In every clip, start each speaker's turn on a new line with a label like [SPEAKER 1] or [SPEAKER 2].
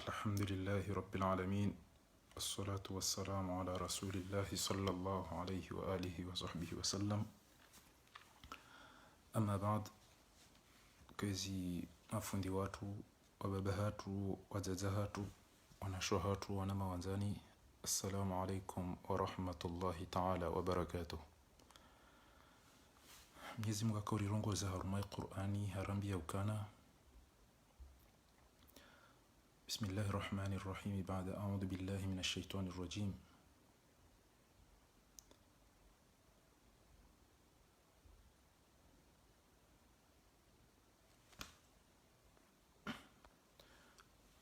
[SPEAKER 1] الحمد لله رب العالمين، الصلاة والسلام على رسول الله صلى الله عليه وآله وصحبه وسلم. أما بعد، كذي mafundi watu, wababa hatu, wazaza hatu, wanasho hatu, wanama wanzani. Assalamu alaikum wa rahmatullahi ta'ala wa barakatuh. Mwenyezi Mungu akaulirongoza harumai Qur'ani harambi ya ukana. Bismillahir Rahmanir Rahim. Ba'da a'udhu billahi minash shaitanir rajim.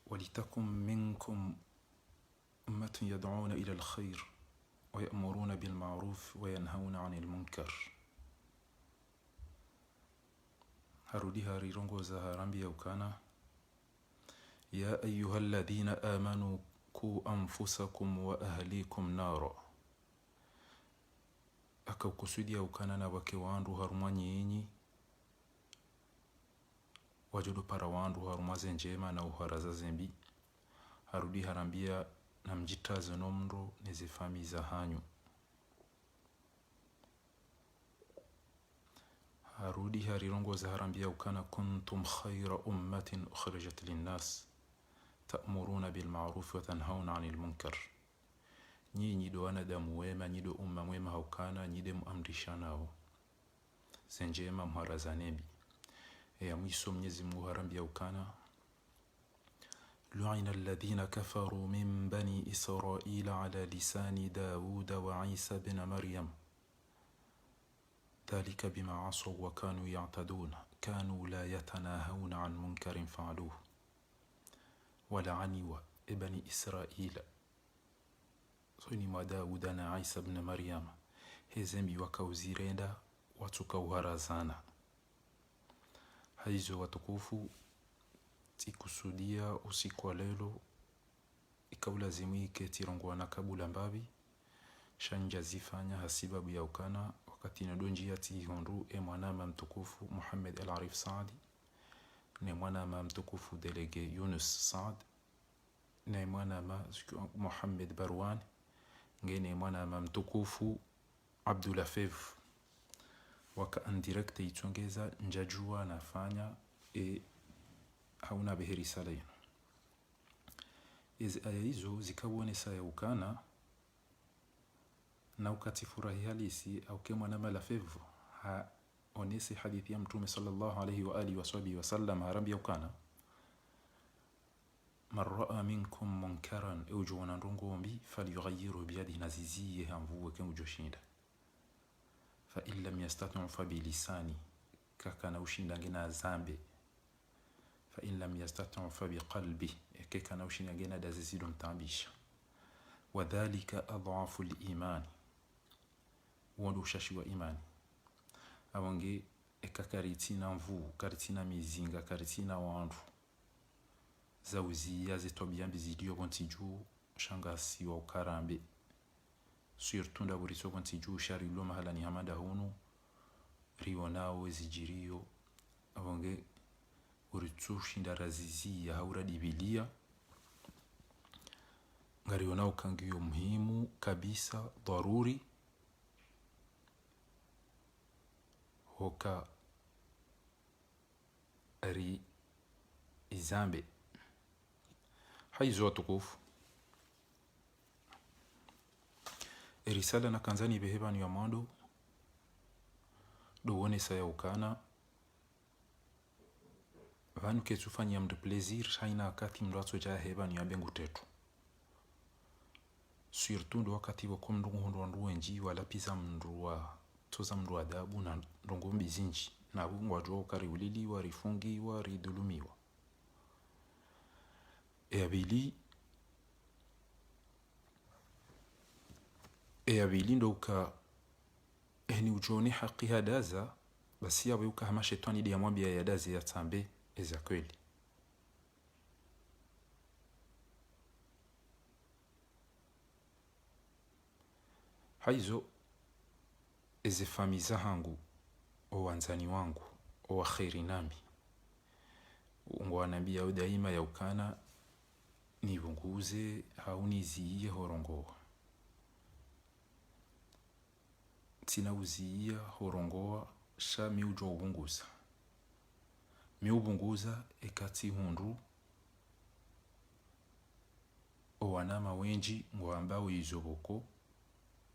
[SPEAKER 1] ولتكن منكم أمة يدعون إلى الخير ويأمرون بالمعروف وينهون عن المنكر. harudi harirongoza harambi ya ukana. Ya أيها الذين آمنوا قوا أنفسكم وأهليكم نارا. Akaukusudia ukana na wake wandu harumwanyi yenyi wajudu para wandu harumaze njema na uharaza zembi. Harudi harambia na mjitaze nomro nezifami za hanyu. harudi harirongoza harambia ukana kuntum khayra ummatin ukhrijat linnas ta'muruna bil ma'ruf wa tanhauna 'anil munkar. Nyinyi do wanadamu wema, nyido umma mwema haukana, nyide muamrishanao zenjema mharaza nebi. Ya mwiso Mwenyezi Mungu harambia ukana لعن الذين كفروا من بني إسرائيل على لسان داود وعيسى بن مريم ذلك بما عصوا وكانوا يعتدون كانوا لا يتناهون عن منكر فعلوه ولعنوا ابن إسرائيل صنم داود وعيسى بن مريم هزمي وكوزيرين وتكوهرزانا. Haizo watukufu tikusudia usiku wa lelo ikaulazimike tirongwa na kabula mbabi shanja zifanya hasibabu ya ukana wakati nadonjia tihondu mwanama mtukufu Muhammad al-Arif Saadi ne mwanama mtukufu delege Yunus Saad ne mwanama Muhammad Barwan ngene mwanama mtukufu Abdullah Fev waka andirekte itongeza njajua nafanya hauna beheri salayin. Aya hizo zikawonesa ya ukana na ukatifurahi halisi au kemwa na malafevu ha onesi hadithi ya mtume sallallahu alayhi wa alihi wa sallam harambi ya ukana man raa minkum munkaran ujwana ndongombi falyughayyiru biyadihi naziziye hamvuwe kemujoshinda fa illam yastati' fa bilisani kakana ushindange na zambe fa in lam yastati' fa biqalbi kakana ushindange na dazizido mtambisha wadhalika adhafu al-iman wondo shashi wa imani awange ekakaritina mvu karitina mizinga karitina wandu zauzi yazitobyambi zidio bontiju shangasi wa ukarambe surtout ndaburiso bontiju sharilo mahala ni hamada hunu rionao zijirio awange uritsushinda razizi ya haura dibilia ngarionao kangiyo muhimu kabisa daruri hoka ari izambe. Haizo watukufu risala na kanzani beheba ni ya mwando duwone saya ukana vanu ketufanya ya mdu plezir shaina wakati mdu wato jaya heba ni ya bengu tetu surtout ndo wakati wako mdungu hundu enji wala pisa mdu wa toza mdu adabu na ndongo mbizinji na bungu wajua ukari ulili warifungi waridulumiwa abili ndo uka ni ujoni haki hadaza basi yawe uka hama shetani dia mwambia ya dazi ya tambe eza kweli. Haizo eze famiza hangu o wanzani wangu o wa khairi nami ungo anambia daima ya ukana nibunguze au niziie horongoa. Tina uziia horongoa sha miujo ubunguza. Miubunguza ekati hundu owanama wenji ngwamba uizoboko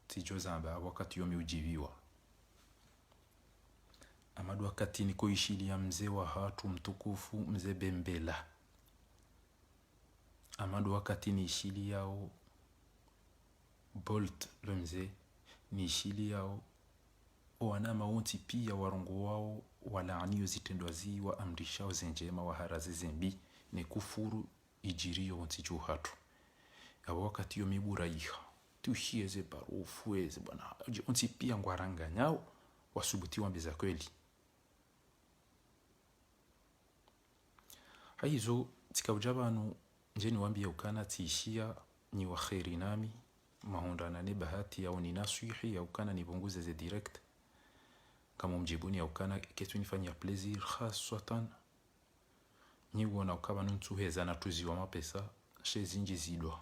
[SPEAKER 1] tijo zamba wakati yomi ujiviwa. Amadu wakati niko ishili ya mzee wa hatu mtukufu mzee Bembela. Amadu wakati ni ishili yao Bolt le mzee ni ishili yao owanama wonti pia warongo wao walaaniyo zitendwazi wa amrishao zenjema wa harazi zembi ni kufuru ijiriyo wonti juu hatu. Awa wakati yomi buraiha tuhieze barufu eze bwana wonti pia ngwaranga nyao wasubutiwa mbeza kweli. Haizo tikawjabanu njeni wambia ukana tiishia ni wa khairi nami mahondana ne bahati ya ni nasihi ya ukana nibunguze ze direct kama mjibuni ya ukana ketu nifanya plaisir khaswatan ni wona ukaba ntuheza na tuziwa mapesa she zinji zidwa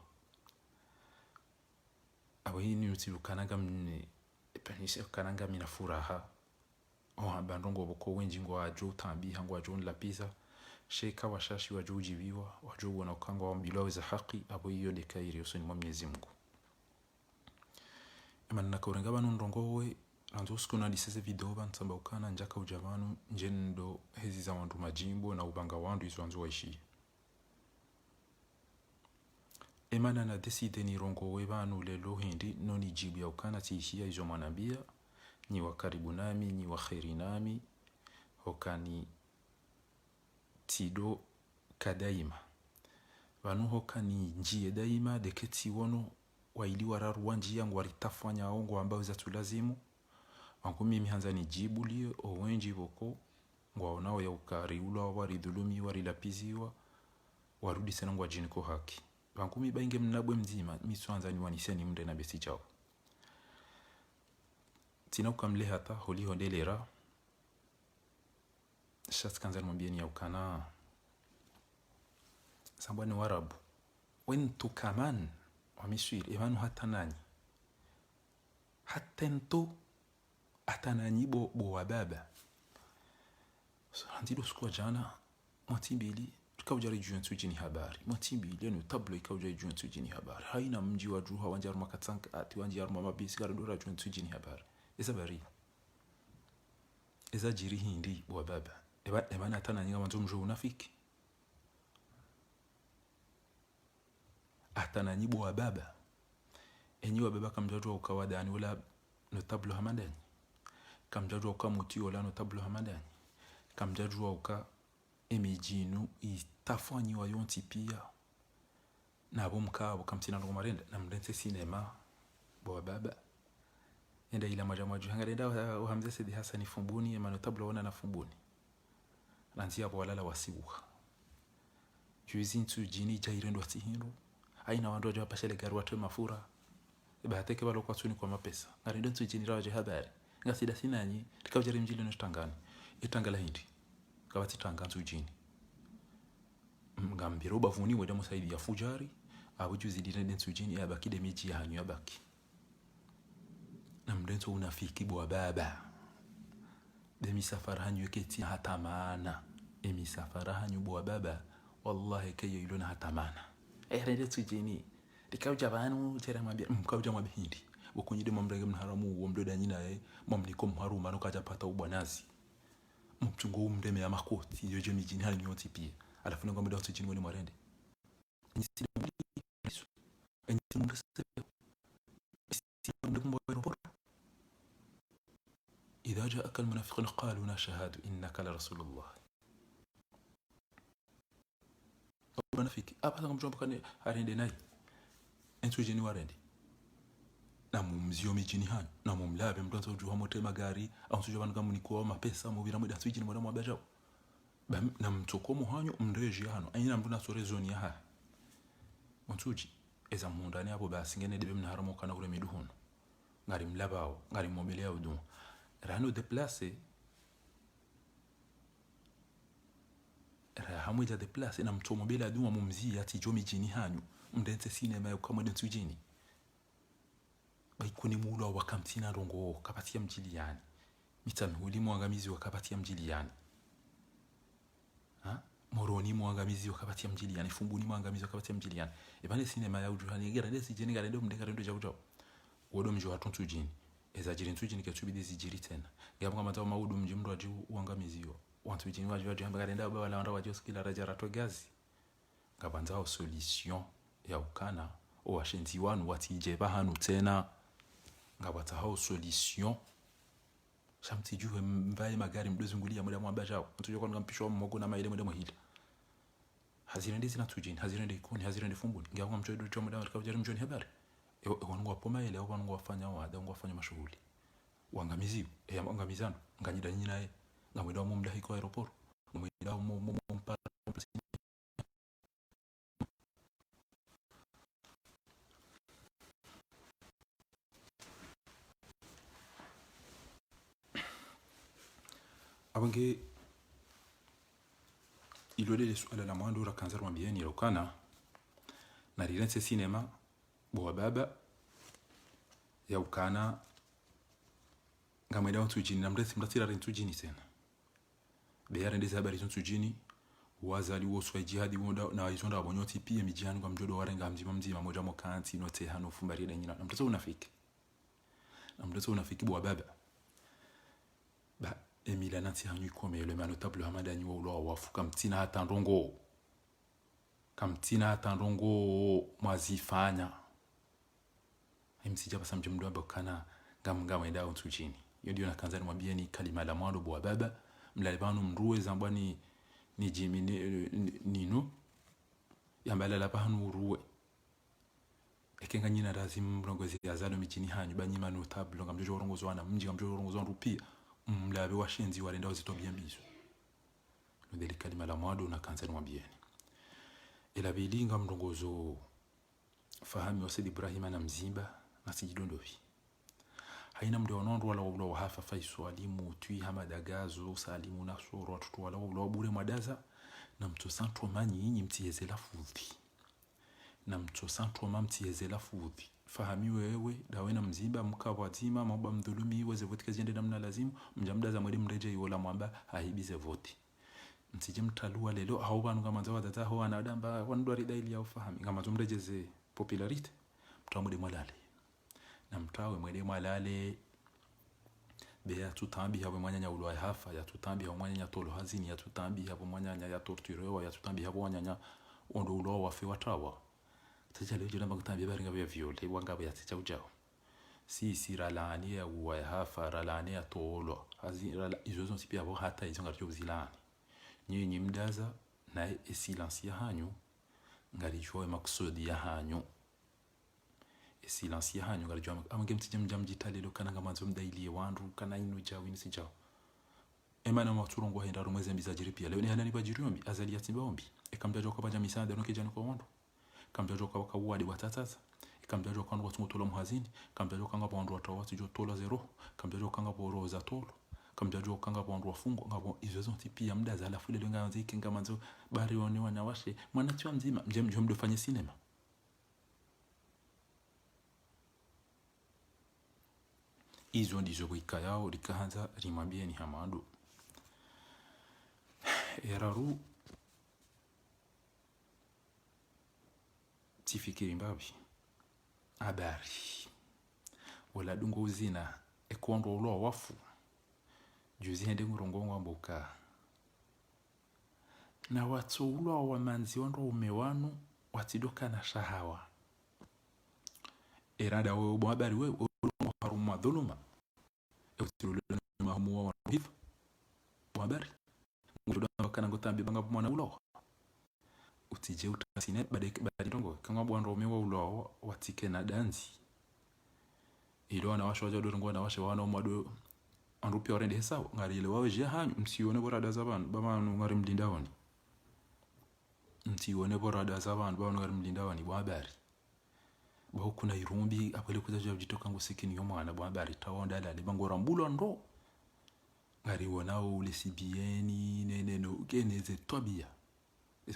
[SPEAKER 1] abo hini utilukana gamne epanise kananga mina furaha bandongo boko wenji ngwa ajo tambi hangwa ajo la pizza sheka washashi wajujibiwa wajubu na ukangwa wa mbilawe za haki abo hiyo dekairi usoni mwa Mwenyezi Mungu. Emana kaurenga banu ndongowe anzo skuna diseze video bantamba ukana njaka ujabanu njendo hezi za wandu majimbo na ubanga wandu izo anzo waishi. Emana na deside ni rongowe banu lelo hindi noni jibu ya ukana tiishia izo manambia ni wakaribu nami ni wa khairi nami hokani tido kadaima vanu hokani njie daima deketi wono waili wararu wanji yangu waritafanya ongo ambao za tulazimu wangu mimi hanza ni jibu liyo owenji boko ngwaonao ya ukari ula waridhulumi warilapiziwa warudi sana ngwa jiniko haki wangu mi bainge mnabwe mzima misu hanza ni waniseni mde na besi chao tina ukamle hata holi hondelera shat kanzan mwambieni ya ukana sambwa ni warabu wentu kaman wamiswiri evanu hata nani hata nto hata nani bo wababa so handido sikuwa jana mwatimbili tukawjari juentu jini habari mwatimbili enu tablo ikawjari juentu jini habari haina mji wa juha wanjaru makatsanka ati wanjaru mamabisi garadora juentu jini habari eza bari eza jiri hindi bo wababa ebana hata nani gamanzo mjo unafiki hata na nyibo wa baba enyi wa baba kamjadwa ukawadani wala notable hamadani kamjadwa ukamutio wala notable hamadani kamjadwa uka emijinu itafanyi wa yonti pia na bomkabo kamtina ngo marenda na mdense cinema bo baba enda ila majamaju hangarenda wa Hamza Sidi Hassan fumbuni ema notable wana na fumbuni nanzia bo walala wasibuha juizin tu jini jairendo atihindo aina wandu wajo pashele garu watu mafura ibahateke balo kwa tuni kwa mapesa ngarindo tujini raje habari ngasida sinanyi tikawjari mjili no tangani itangala hindi kawati tanganzu jini ngambiro bavuni weda musaidi ya fujari abujuzi dirende tujini abakide miji ya hanyu abaki na mdento unafiki bwa baba demi safara hanyu keti hatamana emi safara hanyu bwa baba wallahi kayo ilona hatamana rende tujini dikauja banu tera mabia mkauja mabihindi bokunyide mamrege mharamu wo mdoda nyina mamliko mharu mano kaja pata ubwanazi mchungu mdeme ya makoti yoje mijini hali nyoti pia alafu ngo mdoda tujini woni marende nisidi mbiso enyi mundase إذا جاءك المنافقون قالوا نشهد إنك لرسول الله munafiki apa ngamjomba kane arende nayi entu jeni warende na mumzio mijini hanyu na mumlabe mtonzo ujuha mote magari au sujo banu kamuni kwa mapesa mubira muda tujini mwana mwabaja na mtokomo hanyu mreji hano aina mbuna sore zone ya ha mtuji eza mundani hapo basi ngene debe mnaharamu kana ure miduhono ngari mlabao ngari mobile audu rano déplacer hamwe de place na mtomo bila duma mumzi ati jomi jini hanyu mdense sinema ya kama dentu jini baikuni mulo wakamtina rongo kapatia mjiliani mitami huli mwangamizi wakapatia mjiliani moroni mwangamizi wakapatia mjiliani fumbuni mwangamizi wakapatia mjiliani ebane sinema ya ujuhani gara desi jeni gara ndo mdenga ndo jaujo wodo mjo watuntu jini eza jiri ntu jini ketubidi zijiri tena ngamba kama tawo maudu mji mndo aju uangamiziyo wantu jini waju hamba gara ndaba wala wanda waju skila rajara to gazi ngabanza solution ya ukana o washenzi wanu watije bahanu tena ngabata hao solution shamti juwe mbaye magari mdozungulia muda mwamba jao mtu kwa ngampisho mmogo na maile muda mwahila hazirende zina tujini hazirende ikoni hazirende fumbuni ngabwa mchodo cho muda katika jari mjoni habari wangu wapoma ile wangu wafanya wada wangu wafanya mashughuli wangamizi wangamizano nganyida nyinyi naye ngamwida mu mdahi kwa aeroport ngamwida mu mpara abange ilole suala la mwando rakanzarwa mbieni lokana na rilense cinema bo baba ya ukana ngamweda watu jini na mdatira rentu jini tena beyare ndeze habari zontu jini wazali woswa jihadi wonda na wizonda wabonyoti pia mijani kwa mjodo warenga mzima moja mokanti note hano fumbari da nyina na mtoto unafiki bo baba ba Emile Nanti hanyu kome le manotable hamadani wa ulo wafu kamtina hata ndongo mwazifanya msija basa mjumdo bakana ngam enda untu chini yo ndio nakanza mwambie ni kalima la mwando bwa baba mlalibano mruwe zambani ni jimi nino yambala la pahanu ruwe ekenga nyina lazim mrongozi yazalo michini hanyu banyi manotable ngam jojo rongozo wana mji ngam jojo rongozo rupia mlabe washenzi walenda uzitobia mbizo ndeli kalima la mwado na kanza mwambieni ila bilinga mrongozo fahami wa Said Ibrahim na mzimba na sijidondovi haina mdo wanondo wala wabula wahafa faisu alimu tui hamadagazo salimu nasoro watutu wala wabula wabure mwadaza na mto santo manyi inyi mtiyezela fudhi na mto santo mtiyezela fudhi fahami wewe dawena mzimba mkawazima mamba mdhulumi weze voti kazi ende namna lazimu mjamda za mwedi mreje yola mwamba haibize voti msije mtalua lelo hao banu kama nzawa data ho anadamba wandwari daili ya ufahami kama tumrejeze popularity mtamwede mwalale na mtawe mwede mwalale beya tutambi hapo mwanyanya ulwa hafa ya tutambi hapo mwanyanya tolo hazini ya tutambi hapo mwanyanya ya torturewa ya tutambi hapo mwanyanya ondo ulwa wafe watawa tajale jina bakutambi baringa bya viole wanga ya ticha ujao si ralani ya uwa hafa ralani ya tolo hazini izo zonsi pia hapo hata izo ngatyo zilani nyinyi mdaza na silence ya hanyu ngalijwa maksudi ya hanyu silence ya hanyu ngalijwa amenge mtije mjitalelo kana ngamanzo mdaili wandu kana inu jawi ni sijao emana maturongo henda rumweze mbizajiri pia leo ni halani bajiriombi azali yatimbaombi ekamjajo kwa baja misanda no kijana kwa wandu kamjajo kwa wadi watatata kamjajo kwa watu tola muhazini kamjajo kanga kwa wandu watawati jo tola zero kamjajo kanga kwa roza tolo kamjajo kanga kwa wandu wafungo ngabo izo zonti pia mdaza alafu ile ngaanza ikinga manzo bari wone wanawashe mwana chwa mzima mjemjo mdofanye sinema izo ndizo kuika yao likaanza rimwambie ni hamadu eraru tifikiri mbabi habari wala dungo uzina ekondo ulo wafu juzi hende ngurongo mboka na watu ulo wa manzi wando umewanu watidoka na shahawa erada wewe habari wewe haruma dhuluma eutulule mahumu wa hiv habari ngudoda kana ngotambi banga mwana ulo utije utasine badongo kanga bwando umewa ulo watike na danzi ilo na washo wajado ngo na washo wana umado anrupi orende hesawo ngari ile wawe je hanyu msione borada zabantu bamanu ngari mlindawani msione borada zabantu bamanu ngari mlindawani bwa habari baho kuna irumbi apele kuzaje jitoka ngusikini yo mwana bwa habari tawonda dale bangora mbulo ndo ngari wonao ule sibieni nene no geneze tobia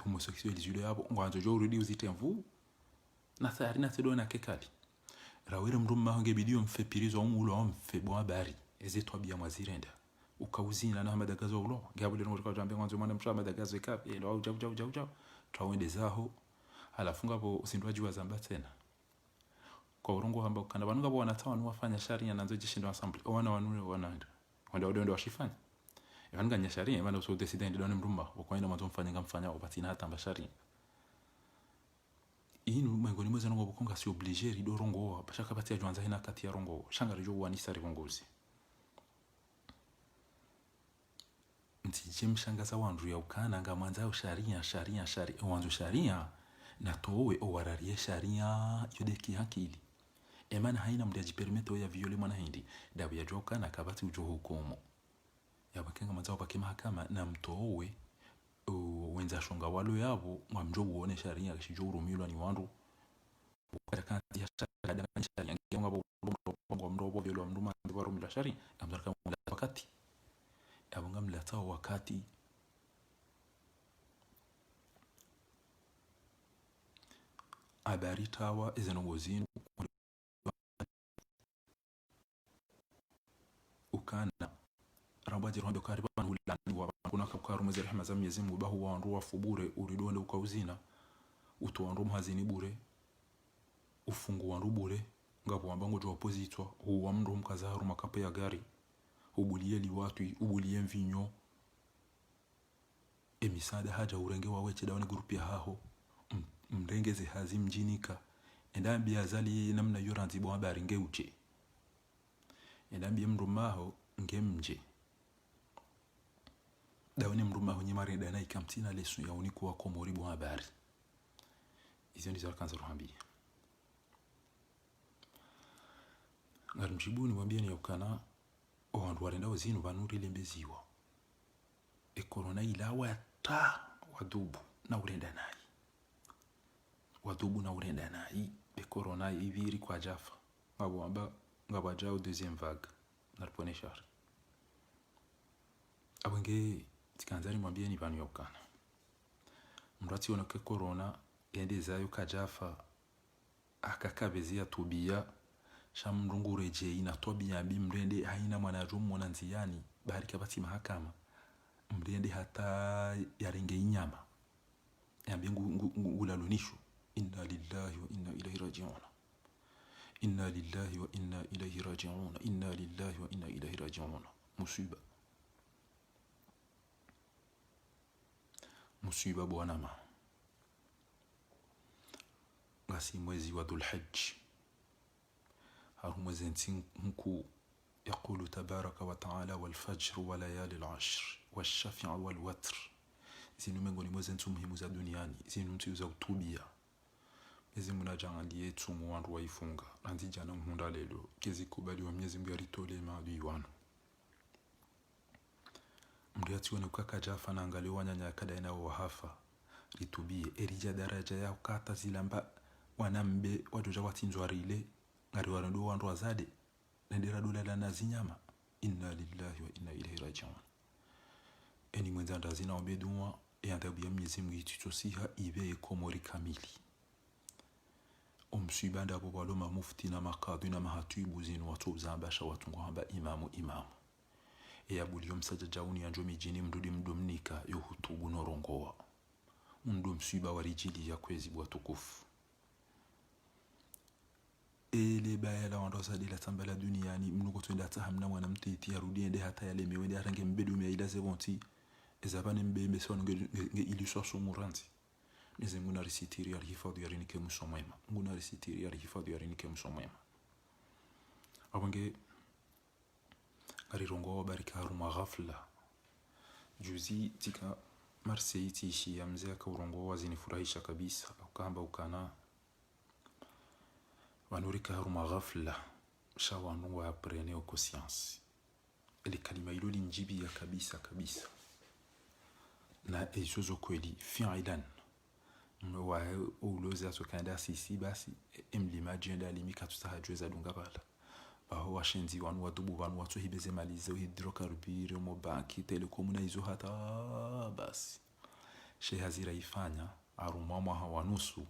[SPEAKER 1] homosexuels yule hapo ngwanzo jo urudi uzitemvu na thari na tedo na kekali rawire mrumma hange bidio mfepirizo umulo mfe bwa bari ezetwa bia mwazirenda ukauzina na madagazo ulo gabule no kwa jambe ngwanzo mwana msha madagazo ikapi ndo au jau trawende zaho alafunga hapo usindwaji wa zamba tena kwa urongo hamba kana banunga bo wanatawa wafanya sharia nanzo jishindo assembly wana wanaenda wanda washifanya yanga sharia maana uso decide ndio mrumba wakwaenda mwanzo mfanya upatina hata mbashari inu mengoni mweza ngo bukonga si obligé rido rongo bashaka batia jwanza hina kati ya rongo shanga rijo wani sari rongozi ntije mshangaza wandu ya ukana nga mwanza sharia wanzo sharia na towe owararie sharia yodeki hakili emana haina mdaji permito ya viole mwana hindi dabu ya joka na kabati ujo hukumu ya bakenga mazao baki mahakama na mtowe wenza shonga walo yabo mwamjo uone sharia kishijo urumilwa ni wandu wakati ya sharia da sharia ngenga bo mrobo vile mnduma ndio rumila sharia amzarka wakati abunga mlata wakati habari tawa izenongozini ukana rabaji rondo kariban hulani wa kuna karu mwezi rehema za Mwenyezi Mungu bahu wandu wafubure uridonde ukauzina utoandu mhazini bure ufungu wandu bure ngapo ambango jo oppositwa huwa mndo mkazaru makape ya gari ubulie liwatu ubulie mvinyo emisada haja urenge waweche daone grupu ya haho mrengeze hazi mjinika endambi azali namna yoranzi bo habari ngeuche endambi mrumaho ngemje daone mrumaho nyimare dana ikamtina lesu ya uniku wa komori bo habari izo ndizo kanza ruhambia ngarimjibuni mwambie ni ukana wandu warenda uzinu banuri lembeziwa corona ilawa ta wadubu na urenda nayi corona iviri kwa jafa ngabo jao deuxième vague narpone shar abenge tikanzari mwambie ni banu yokana mrati ona ke corona ende zayo kajafa akakabezia tubia shamrungu reje ina tobia bimrende haina mwanajo mwana nziani barika bati mahakama mrende hata yarenge inyama yambe ngulalonisho inna lillahi wa inna ilaihi raji'un inna lillahi wa inna ilaihi raji'un inna lillahi wa inna ilaihi raji'un musiba bwana ma ngasi mwezi wa dhulhajj mwezi nku يقول تبارك وتعالى والفجر وليالي العشر والشفع والوتر zinu mengoni mwezi muhimu za duniani zinu mtu za utubia mwezi munajangalie tumu wandu waifunga anzi jana mhunda lelo kezi kubali wa Mwenyezi Mungu alitole maadui wanu mriati wana ukaka jafa na angalio wanyanya kadaina wa hafa litubie erija daraja ya ukata zilamba wanambe wadoja watinzwarile ngari warando wandu wazade nendera dola la nazinyama inna lillahi wa inna ilaihi raji'un eni mwenzanda zina obedua yantabia Mwenyezi Mungu itutosiha ibe komori kamili omsibanda abo baloma mufti na makadhi na mahatibu zinu watu zambasha watu ngamba imamu eyabulio msajajauni yanjo mijini mdudi mdomnika yohutubu norongoa msiba warijili ya kwezi bwa tukufu ele bayala wandosa dila tambala duniani mnuko twenda tahamna mwana mtiti yarudi ende hata yale miwende arange mbedu me ila zebonti ezabane mbembe sono nge illustration muranti nize nguna risitiri ya hifadhi ya rinike musomema nguna risitiri ya hifadhi ya rinike musomema abange arirongo barika haruma ghafla juzi tika Marseille tishi ya mzee akaurongo wazinifurahisha kabisa ukamba ukana wanurika haruma ghafla shawanu wa preneo conscience ile kalima ilo linjibi ya kabisa na ezozo kweli fi'lan wa uloza sokanda sisi basi emlimaji nda limika tutahajweza dunga bala baho washenzi wanu wadubu wanu watu hibeze malize hidrokarbiri mo banki telekomu na izo hata basi shehazira ifanya arumwa hawanusu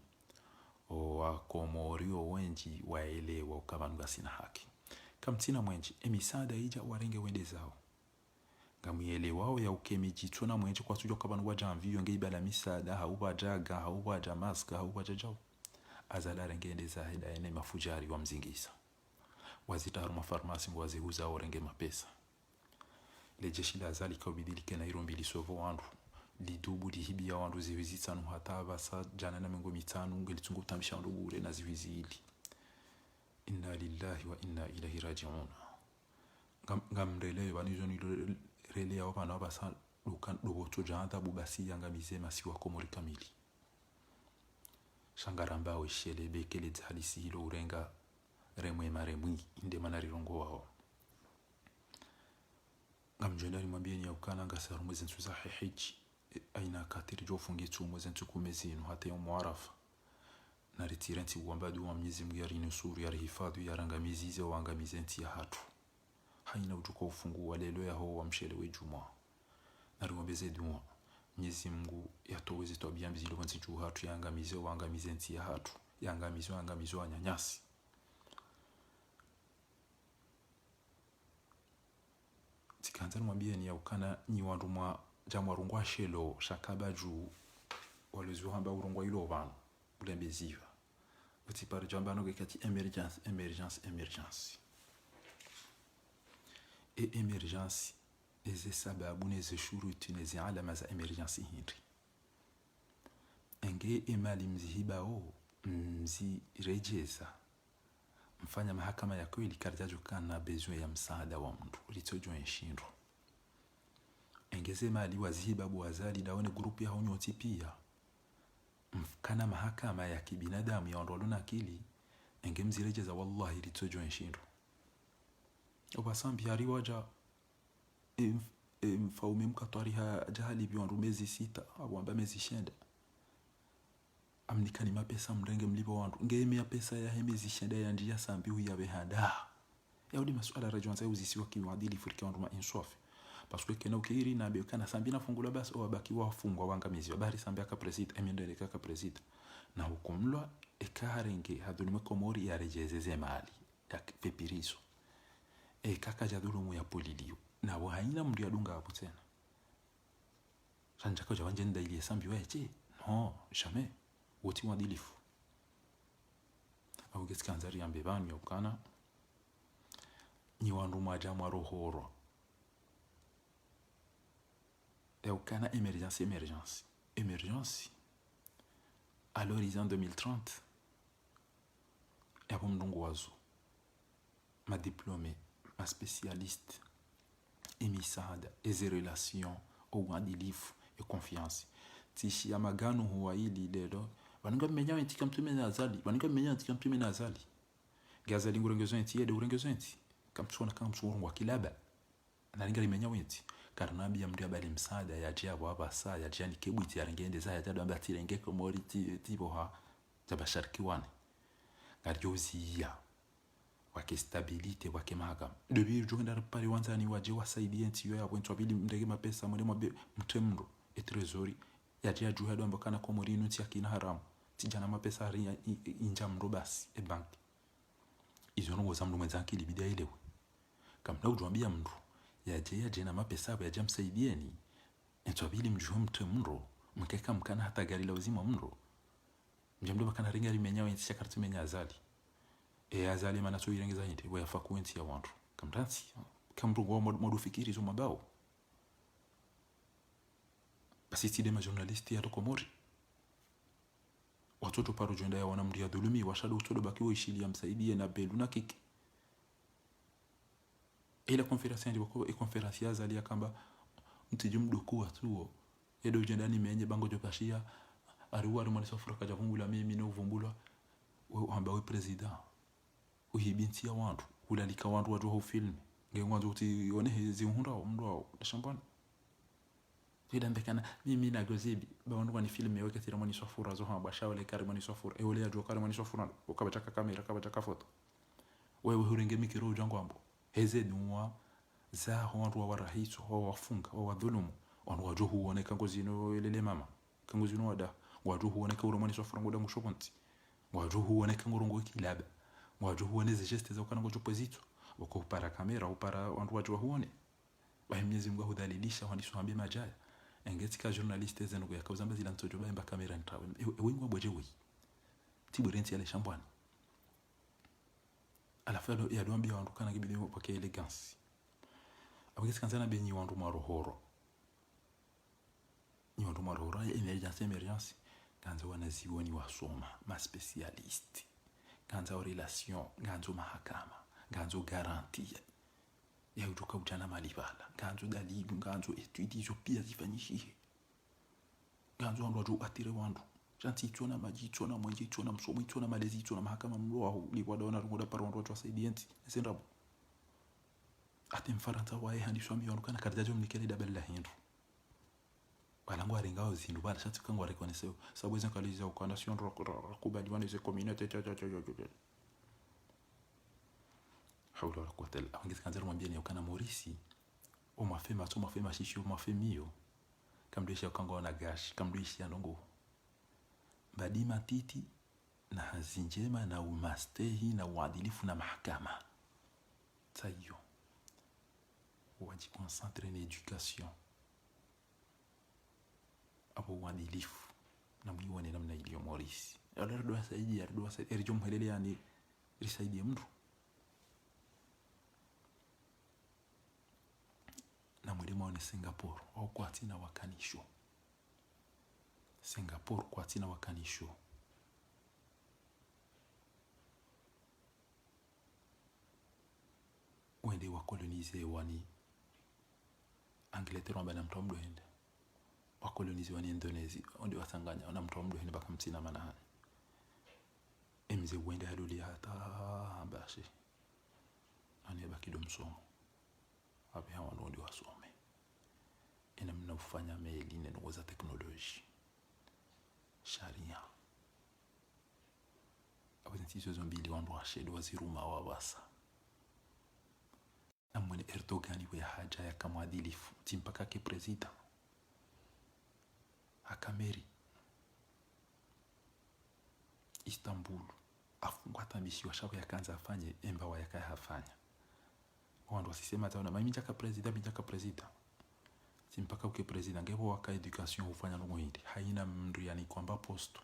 [SPEAKER 1] wakomorio wenji waelewa ukavanunga sina haki kamtina mwenji emisada ija warenge wende zao ngamuelewao ya ukemijituna mwenji kwa tujo kavanunga janviyo ngeibala misada hauba jaga hauba jamaska hauba jajao azala renge ende zahida ene mafujari wa mzingisa wazitaharu mafarmasi wazihuza orenge mapesa lejeshi la azali kaubidilike na irombili sovo wandu lidubu lihibia wandu ziwizi tanu hata basa jana na mengo mitanu ngelitungu tambisha wandu bure na ziwizi hili inna lillahi wa inna ilahi raji'un ngamrele wanizo ni rele ya wapana basa lukan doboto janta bubasi yanga mizema siwa komori kamili shangaramba weshele bekele halisi hilo urenga remwe maremwi inde manarirongo wao ngamjenda limwambie ni ukana ngasaru mwezi ntuza hiji aina katiri jofungi tu mwezi ntukumezinu hata yomu arafa na retirensi uambadu wa mnyezi mgari nusuru ya rihifadhu ya rangamizize wa angamizenti ya hatu haina ujuka ufungu wa lelo ya ho wa mshele wejuma na riwambeze duwa mnyezi mgu ya towezi tobiya mzilo wansi juu hatu ya angamize wa angamizenti ya hatu ya angamizo wa nyanyasi tikanza mwambie ni ukana ni wandumwa jamwa rungwa shelo shakaba juu walezu hamba urungwa ilo banu ulembeziva uti par jambano gekati emergence e emergence eze sababu neze shuruti neze alama za emergence hindi enge emali mzihiba mzi rejeza mfanya mahakama ya kweli karjajo kana besoin ya msaada wa mtu litojo enshindo engeze mali wazihiba buwazali daone grupu ya honyoti pia mfukana mahakama ya kibinadamu ya ondolo na akili engemzirejeza wallahi litojo enshindo obasambi ariwaja mfaume mkatwariha jahali biwandu mezi 6 au amba mezi 9 amnikani mapesa mrenge mlipo wandu ngeme ya pesa ya hemezi 9 ya njia sambi huya behanda yaudi masuala rajonza uzisiwa kiwadili furika wandu ma inswafi parce que kena ukiri na be kana sambi na fungula basi o abaki wafungwa wangamizi bari sambi aka president emendele kaka president na hukumlwa ekaharenge hadulime komori ya rejezeze mali ya pepiriso kaka jadulumu ya polilio na wa haina mndu yadunga hapo tena sanjaka jawanje ndaili sambi weche no jamais woti wadilifu au geskanzari ambe banu yokana ni wandu majamu rohoro ukana emergence à l'horizon 2030 yabo mndungu wazo ma diplômé ma spécialiste emisada eze relation au wadilifu et confiance tishi ya magano huwa hili lelo waninga mmenyawe ntika mtume na azali gazali ngurengezo nti yede urengezo nti kamtsona kama msuru wa kilaba na linga limenyawe nti karnabi ya mndia bali msaada ya jabo abasa ya jani kebwiti arengende za ya tado ambati rengeko mori tibo ha tabashariki wane ngarjozi ya wake stabilite wake mahakama debi jogenda pale wanzani waje wasaidie nti yo ya bwentu abili mndege mapesa mwende mtemndo etrezori ya juhado ambakana kwa morinu nti yakina haramu tijana mapesa hari inja mrobasi banki izo no wazamdu mwenzanki libida ilewe kamna ujwambia mndu yaje na mapesa abo yaje msaidieni entwabili mjuho mtemndo mkeka mkana hata gari la uzima mndo mjamdo bakana ringa limenyawe nti shakartu menya azali azali mana so irengeza yinte we afa kuenti ya wandu kamtansi kamru go modu fikiri zo mabao basi tide ma journalist ya Komori watoto paro jenda ya wanamdia dhulumi washado utodo bakiwa ishili ya msaidie na belu na kiki ile conference ndi wako conference ya zali akamba mtijumdu kuwa tuo yedo jenda ni menye bango jopashia ariwaru mali sofura kajavungula mimi no vumbulwa we amba we president uhibinti ya wandu ulalika wandu wajo film ngengwanzo uti one hezi hunda mndo shambani Tida mbekana mimi na gozibi bawandu kwa ni filme weke tiramani sofura zo hamba shawale karimani sofura ole ya jokari mani sofura ukabachaka kamera kabachaka foto wewe hurenge mikiro jango ambo heze duwa za wandu wa rahisu wa wafunga wa wadhulumu wandu wajo huoneka ngozino elele mama kangu zinu wada waju huone ka uromani so frango da mushoponti waju huone ka ngorongo kilaba waju huone ze geste za ukana ngojo pozito wako para kamera upara wandu waju huone ba Mwenyezi Mungu hudhalilisha waniso ambie majaya engeti ka journaliste zenu ya kauzamba zila ntojo ba kamera ntawe ewe ngwa boje we tiburenti ale shambwani ala falo ya doambia wandu kana kibidi wapake elegance abagezi kanzana benyi wandu marohoro ni wandu marohoro emergence kanza wanazioni wasoma ma specialist kanza relation kanza mahakama kanza garantie ya utoka ujana malibala kanza dalibu kanza etude zo pia zifanyishie kanza wandu waju atire wandu janti tuna maji tuna mwenji tuna msomi tuna malezi tuna mahakama mlo liwada wana rungoda para wandu watu wasaidienti sendabu ati mfaranta wae handi swami wanukana kardajo mnikele dabella hindu balango aringao zindu bala shatu kango reconnaisseu sabu ezen kaliza ukanda sion rakuba diwane ze communauté hawla wala quwwata illa billah kanzaro mwambie ni ukana morisi o mafema shisho mafemio kamdesha kango na gash kamdesha ndongo badima titi na hazinjema na umastehi na uadilifu na mahakama tayo waji concentrer na education apo uadilifu na mlione namna iliyo morisi ala ndo saidi ya ndo saidi erijo mhelele yani risaidie mtu na mwalimu wa Singapore au kwa tina wakanisho Singapore kwa tina wakanisho wende wakolonize wani Angleterre mbana mtomdo hende wakolonize wani Indonesia onde wasanganya na mtomdo hende baka mtina manahani emze wende haduli hata bashi ani bakido msomo abe hawa ndio wasome ina mnafanya meli neno za teknolojia sharia abazitizo zombili wandu washedo waziruma wabasa amwene Erdogan we haja ya kamwadilifu timpaka ke president akameri Istanbul afungwa tambishi washaba yakanza afanye emba wa yakaya hafanya wandu wasisema taona mimi njaka president timpaka uke president ngebo waka education ufanya ngo hindi haina mndu yani kwamba posto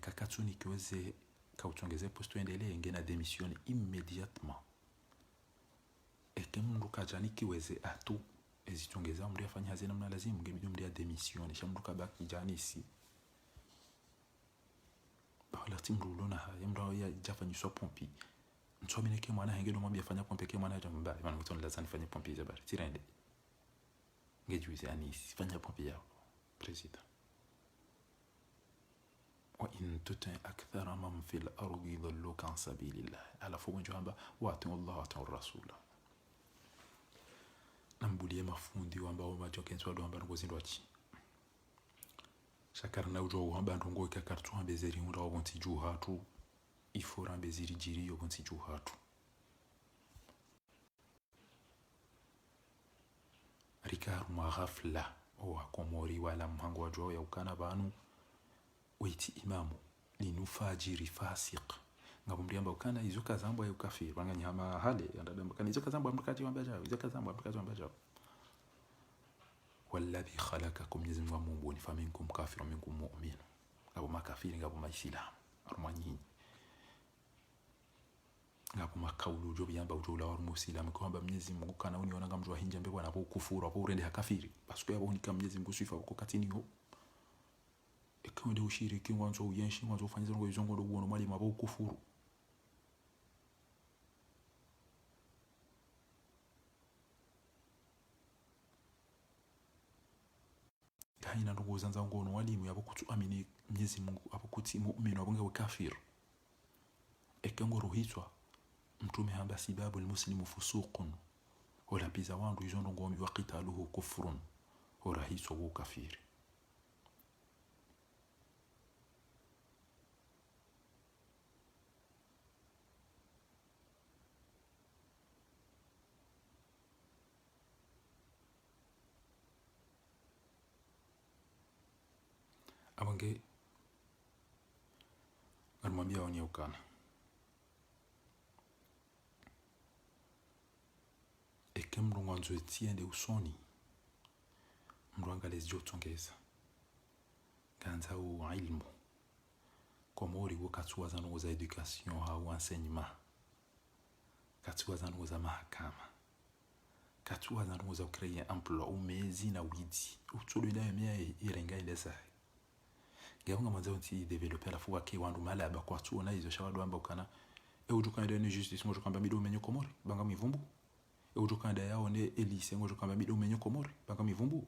[SPEAKER 1] kakatuni kiweze kauchongeze posto endelee ngena démission immédiatement mndu kajani kiweze atu ezichongeza mndu afanya hazina mna lazimu ngebidi mndu ya démission shamndu kabaki janisi bala timru lona haya mndu ya jafanyiswa pompi nsomine ke mwana hengelo mwambia fanya pompi ke mwana ya mbali bana mtoni lazani fanya pompi za bari tirende ngejuize anisi fanya pompi yao president wa in tuti akthara man fil ardi dhalluka an sabilillah ala fugunjo hamba wa atu Allah wa atu rasula nambulie mafundi ambao majokenzwa ndo ambao ngozindwachi shakarna ujo hamba ndongo ikakartu ambezeri unda wonti juu hatu ifora ambezeri jiri yo wonti juu hatu rikaru maghafla o akomori wala mhango wajo ya ukana banu witi imamu linufajiri fasiq ngabumliamba ukana izuka zambo ya ukafiri wanganyama hale ndadamba kana izuka zambo amkati wambaja izuka zambo amkati wambaja walladhi khalaqakum yazmu mumbuni faminkum kafirun minkum mu'min ngabo makafiri ngabo maislam armanyi ngabo makaulu jo byamba ujola wa muslim kwamba Mwenyezi Mungu kana uniona ngamjwa hinja mbebwa na kufuru hapo urende hakafiri basi yabo ni kama Mwenyezi Mungu sifa uko katini ho ekonde ushiriki mwanzo uyenshi mwanzo ufanyiza ngo izongo ndo uono mali mabo kufuru haina ndo zanza ngono walimu yabo kutuamini Mwenyezi Mungu apo kuti muumini wabonge kafir ekongo ruhitwa mtume hamba sibabu almuslimu fusuqun wala biza wandu izondo ngomi waqitaluhu kufrun wala hitwa wo kafiri Abange alimwambia aonie ukana. Eke mrungu anzo etiende usoni. Mruanga les jotongeza. Ganza u ilmu. Komori wo katua zanu za education au enseignement. Katua zanu za mahakama. Katua zanu za créer emploi ou mezi na widi. Utulu ina yemia irenga ilesa. Gaunga mwanza unti developer la fuwa ke wandu malaba kwa tuo na izo shawadu amba ukana. Ujuka nda ni justice ngojo kamba mido menyo komori. Banga mivumbu. Ujuka nda yao ne elise ngojo kamba mido menyo komori. Banga mivumbu.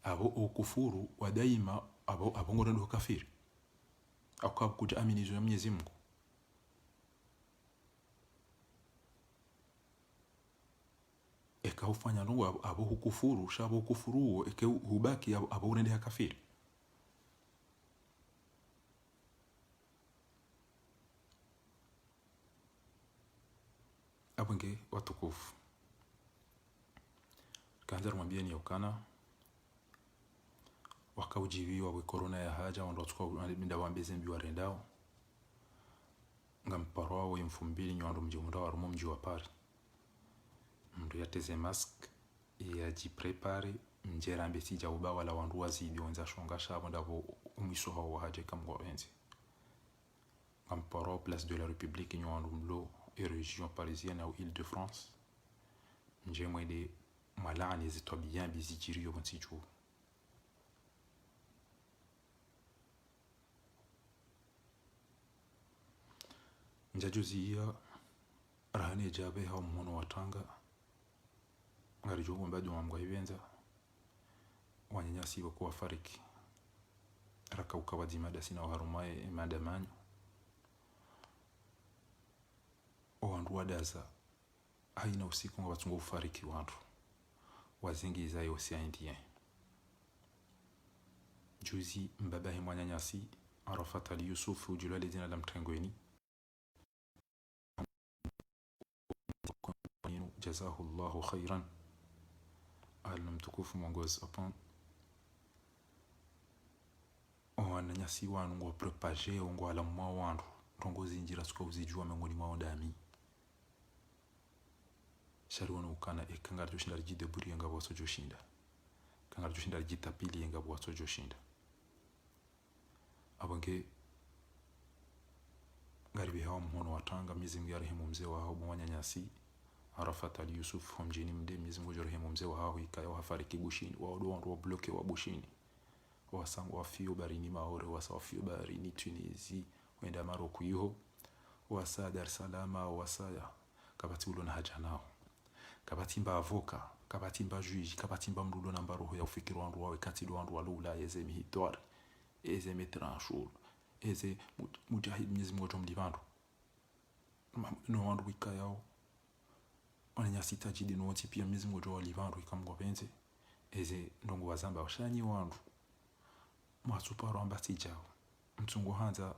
[SPEAKER 1] Abo ukufuru wa daima abo ngorendo kafiri. Akab kuja aminizo ya Mwenyezi Mungu. Eka ufanya nungu abo hukufuru, shabo hukufuru, eke hubaki abo urende kafiri. Abenge watukufu. Kanzara mwambia ni ukana. Wakaujiviwa we corona ya haja wando tukua minda wambeze mbi warendao. Ngamparo we mfumbili nywandu mji wa rumo mji wa Paris. Mdu yateze mask ya jiprepare mjera mbeti jauba wala wandu wazidi wenza shonga shabo ndabo umiso hawa haje kamwa wenzi. Ngamparo place de la République nywandu mlo et région parisienne ou Île-de-France. Mje mwede malani zito bien bizijiri yo mtichu. Njajuzi ya rahane jabe hao mwono watanga. Ngari jogo mbadu mamgwa hivenza. Wanyanyasi wako wafariki. Raka ukawaji madasi na waharumae madamanyo. Owandu wadaza. Haina usiku nga watungo ufariki wandu. Wazingi izae osia indien. Juzi mbabahi mwanyanyasi. Arafat Ali Yusuf ujulwa dina la mtengweni. Jazahullahu khairan. Mtukufu mwongozi upon. Wananyasi wanu ngo propage ngo ala mwa wandu. Rongozi njira suka uzijua mengoni mwa ondami. Shari wanu ukana kangar joshinda jide buri yanga waso joshinda. Kangar joshinda jita pili yanga waso joshinda. Abange ngaribi hawa mhono watanga mizi mgarehemu mzee wa hao mwanyanyasi. Arafat Ali Yusuf mjini mde mizi mgarehemu mzee wa hao ikaya wafariki bushini. Waodo wandu wa bloke wa bushini. Wasangu wafio barini Maore, wasa wafio barini Tunisi, wenda Maroku yuho, wasa Dar es Salaam, wasa kabati ulo na haja nao. Kabati mba avoka, kabati mba juiji, kabati mba mrulo na mbaroho ya ufikiru wandu wawe katilu wandu walula, eze mihitwari, eze metranshur, eze mujahid Mwenyezi Mungu mlivandu. No wandu wika yao, wananyasi tajidi no wanti pia Mwenyezi Mungu walivandu ikamgwa penze, eze ndongo wazamba washanyi wandu. Mwasuparo ambati jao. Mtungu hanza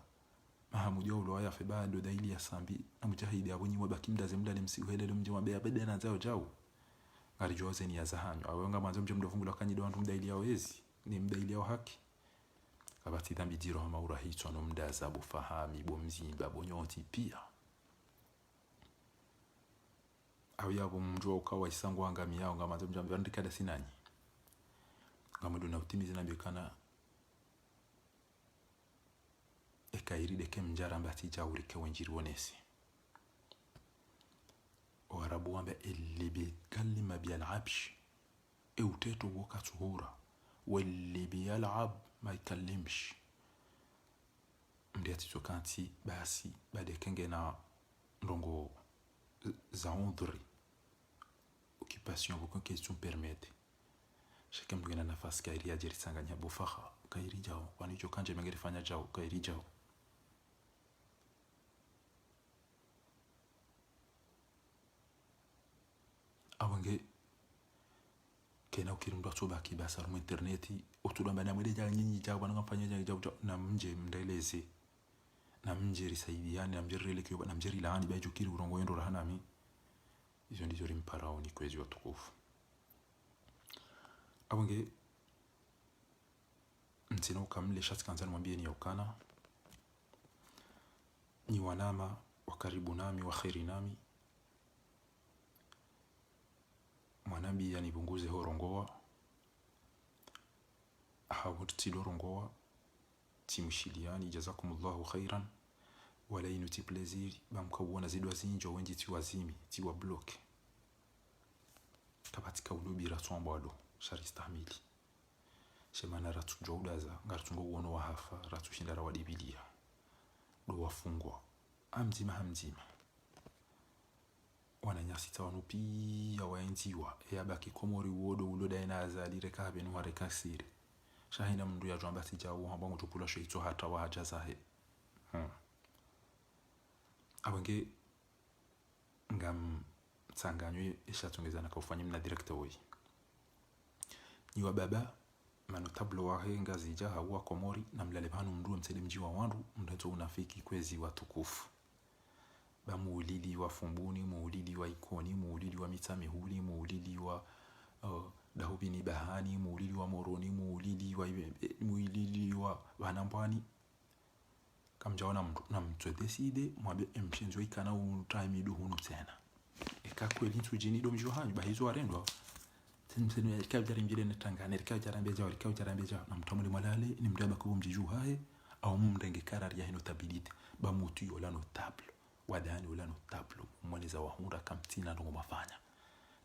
[SPEAKER 1] mahamudi ya ulo ya febado daili ya sambi. Na mujahidi ya wenye wabaki mdaze mdale msiuhelele mji wabea bede na zao jao. Ngari joze ni ya zahanyo. Awewanga manzo mji mdofungu lakanyi doa mdaili ya wezi. Ni mdaili ya haki. Kabati dhambi jiro hama urahito no mdaza bufahami bomzimba bonyoti pia. Awiyabu mjua ukawa isangu wanga miyao. Nga manzo mji mdikada sinanyi. Ngamudu na utimizi na mbikana. Ekairi deke mjara mbati jauri ke wenjiri wonesi. Warabu wamba elibi kalima bialabsh. Uteto woka tuhura. Welibi yalab ma ikallimsh. Mdiati tukanti basi bade kenge na ndongo zaondri. Occupation voko question permette. Chacun mdugena nafasi kairi ya jirisanganya bufaha. Kairi jao. Wanicho kanje mengeri fanya jao. Kairi jao. Awange kena ukirimba tuba kibasa rumo interneti otudo mbana mwede jala nyinyi jago bana ngafanya jago na mje mndaeleze na mje risaidiane na mje rele kiyo na mje rilani ba jukiri urongo yendo rahana mi hizo ndizo rimparao ni kwezi watukufu abonge ntina ukamle shati kanzani mwambie ni yaukana ni wanama wa karibu nami wa kheri nami mwanabi yanibunguze horongoa hawutidorongoa timushiliani jazakumullahu khairan wala inuti plaisir bamkawona zidwa zinjo wenji tiwazimi tiwa block kapatika ulubira twambwado sharistahimili shemana ratu jowdaza ngartungo wono wa hafa ratu shindara wadibilia do wafungwa hamzima wananyasita wanupi ya waenziwa yabaki komori wodo uloda ina azali reka benu reka siri shahina mndu ya jamba tijawo hambango tupula sheito hata wa hajazahe abange ngam tsanganywe ishatongezana ka ufanye mna director we ni wa baba mano tablo wa henga zija hawa komori na mlale banu mndu mtele mji wa wandu mdato unafiki kwezi watukufu ba muulidi wa fumbuni muulidi wa ikoni muulidi wa mitame huli muulidi wa dahubini bahani muulidi wa moroni muulidi wa wanambwani kamjaona na mtu decide mwabe mshenzo ikana utime duhunu tena ekakweli ntujini do mjo hanyu bahizo arendwa tensenu ya kawjara mbile netangane kawjara mbeja na mtamuli malale ni mdaba ko mjiju hae au mndenge karari ya hino tabilite ba mutu yola notable wadani yola notable mweleza wahunda kamtina ndo mafanya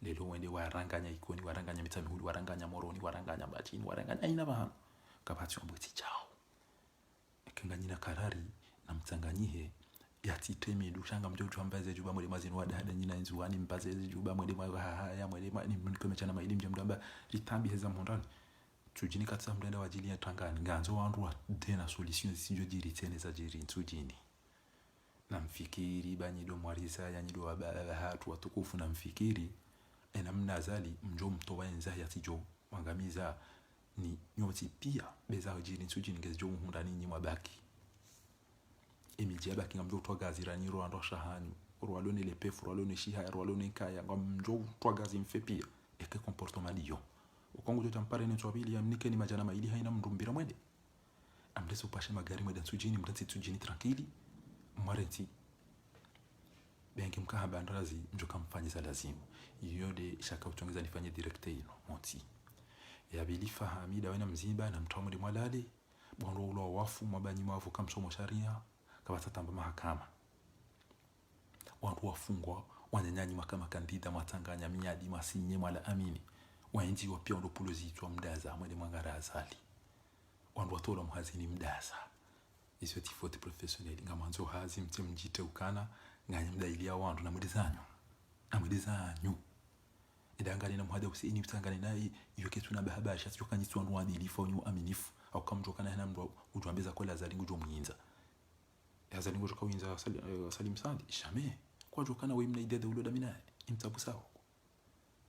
[SPEAKER 1] lelo wende waranganya ikoni waranganya mitame huli waranganya moroni waranganya bachini waranganya ina bahano kapati mboti chao ekanganyina karari na mtanganyihe yatitemi dushanga mjojo ambaze juba mwele mazini wadada nyina nzuani mbaze juba mwele haya mwele ni mkomechana maili mjamdamba litambi heza mondani tujini katsa mdenda wajili ya tangani nganzo wandu wa tena solution sinjo jiri tene za jiri tujini na mfikiri banyido mwariza yanyido wabala hatu watukufu na mfikiri ena mnazali mjo mtowa enza yatijo mangamiza ni nyoti pia beza jiri tujini ngezo mundani nyi mwabaki emijaba kinga mjo twagazira ni Rwanda shahanyu Rwalone lepefu Rwalone shiha Rwalone kaya mjo twagazi mfepia eke comportement liyo ukongo jo tampare ni twabili amnike ni majana maili haina mndumbira mwende amleso pashe magari mwenda tujini mtanti tujini tranquili mwareti benki mkaha bandazi mjo kamfanyiza lazimu yode shaka utongeza nifanye directe ino moti ya bilifa hamida wena mzimba na mtamuli mwalale bondo ulo wafu mabanyi mwafu kamsomo sharia kabatamba mahakama wantu wafungwa wanyanyanyi makama kandida matanganya miadi masinye mwala amini waenji wapia ndo pulozitwa mdaza mwele mwangara azali wantu watola mhazini mdaza iso tifoti professionnel ngamanzo hazi mjite ukana nganya mdailia wantu na mwedizanyu idangani na muhada usini mtangani nayi yoke tuna bahabasha tukanyi wantu wadilifu nyu aminifu au kamjokana hana mdo ujwambeza kola azali ngujo mwinza yaza ningo joka winza Salim Sandi jamais kwa jokana we mna idede uloda mina imtabusa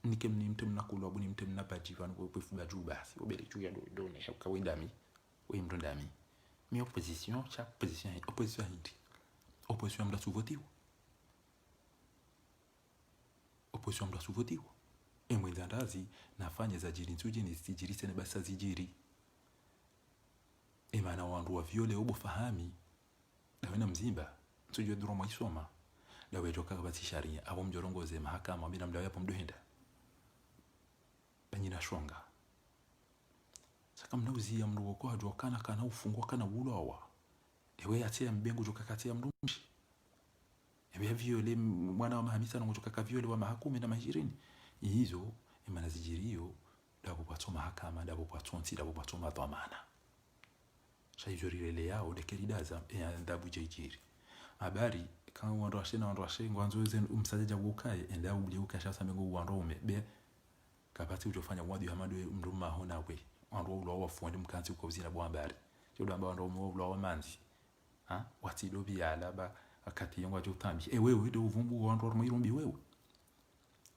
[SPEAKER 1] nike mnimte mnakulu abu nimte mnabajiva ngo pefu baju basi obele chuya do ne shaka windami we mndondami mi opposition chaque opposition hindi opposition mda souvotio opposition mda souvotio emwenza ndazi nafanya za jiri ntuje ni sijiri tena basa zijiri emana wandu wa viole obo fahami dawena mzimba tujue droma isoma dawe joka kabati sharia abo mjorongoze mahakama bila mdawe hapo mdohenda banyina shonga saka mnauzi ya mrugo kwa jokana kana ufungwa kana ulowa ewe atia mbengu joka katia mrumshi ewe viole mwana wa mahamisa na joka ka viole wa mahakumi na mahirini hizo imana zijirio dabo kwa mahakama dabo kwa tonti dabo kwa madhamana shaijorire yao dekeridaza ya ndabu jijiri habari kama wandoashe na wandoashe ngwanzoze umsajaja gukaye enda uliuka shasa mengo wandome be kapati ujofanya wadi hamadu mruma hona we wando ulo wafundi mkanzi uko zina bwa habari jodo amba wando ulo wa manzi wati dobi ya laba akati yongwa jotambi wewe do uvumbu wando mwirumbi wewe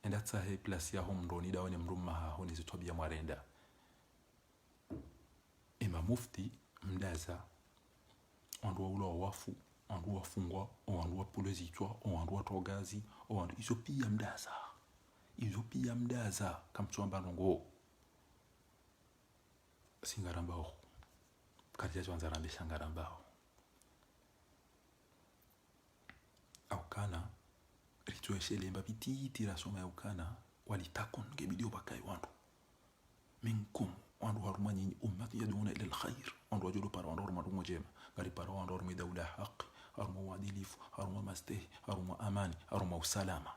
[SPEAKER 1] enda tsahe place ya homndoni dawone mruma honi zitobia mwarenda mufti mdaza wandu ulo wafu wandu wafungwa wandu wapulezitwa wandu watogazi wandu iso pia mdaza izo pia mdaza kamtswamba nongo singarambao karja zwanza rambe shangarambao aukana ritueshele mbabiti rasoma ya ukana walitakon ngebidio bakai wandu minkum wandu haruma nyinyi ummati yaduna ila alkhair wandu wajudu para wandu haruma dungo jema ngari para wandu haruma dawla haqi haruma uadilifu haruma mastehi haruma amani haruma usalama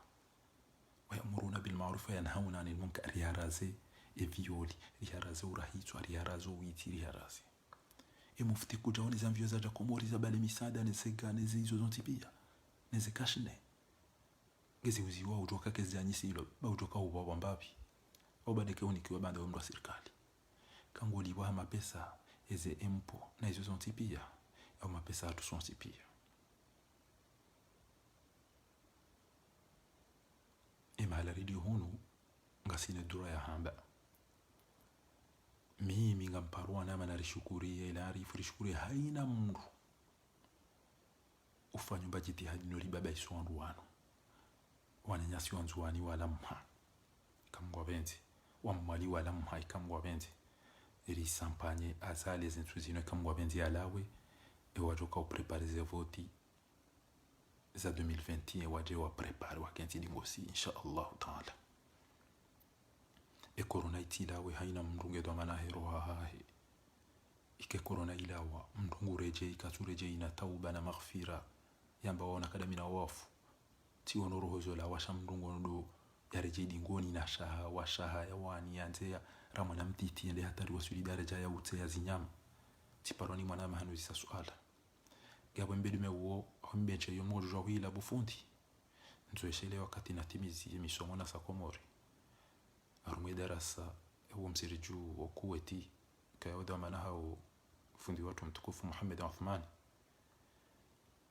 [SPEAKER 1] wayamuruna bilma'ruf wa yanhauna 'anil munkar riharaze evioli riharaze urahitwa riharaze witi riharaze mufti kuja woni zamvyo za Komori za bale misada nezega nezizo zontipia nezekashne ngezi uziwa utoka kezi anyisilo ba utoka uwa mbabi obadeke unikiwa banda wa serikali kangoli wa mapesa eze empo na hizo zontipia au mapesa atusontipia mahala radio hunu ngasine dura ya hamba mimi ngamparwa nama narishukuriye ila rishukuriye haina mndu ufanyo bajiti hadino libaba iswandu wano wananyasi wanzuani wala mha kamgwa benzi wamwali wala mha kamgwa benzi iri sampanye azale zentuzino kamgwa benzi alawe wajoka upreparize voti za 2021 waje wa prepare wakenti dingosi insha Allah taala corona itilawe haina mndunge do manahero hahe ike corona ilawa mndungu reje ikatureje ina tauba na maghfira yamba wana kadamina wafu ti onoro la washa mndungu ndo yareje dingoni na shaha washaha yawani yanzea ramana mtiti ende hatari wasuli daraja ya ute ya zinyama ti paroni mwana mahanu zisa suala gabo mbedu mewo hombeje yomojo jawila bufundi nzoeshele wakati natimizi emisomo na sakomori arumwe darasa huo msiriju okuweti kayoda manahao fundi watu mtukufu Muhammad Uthman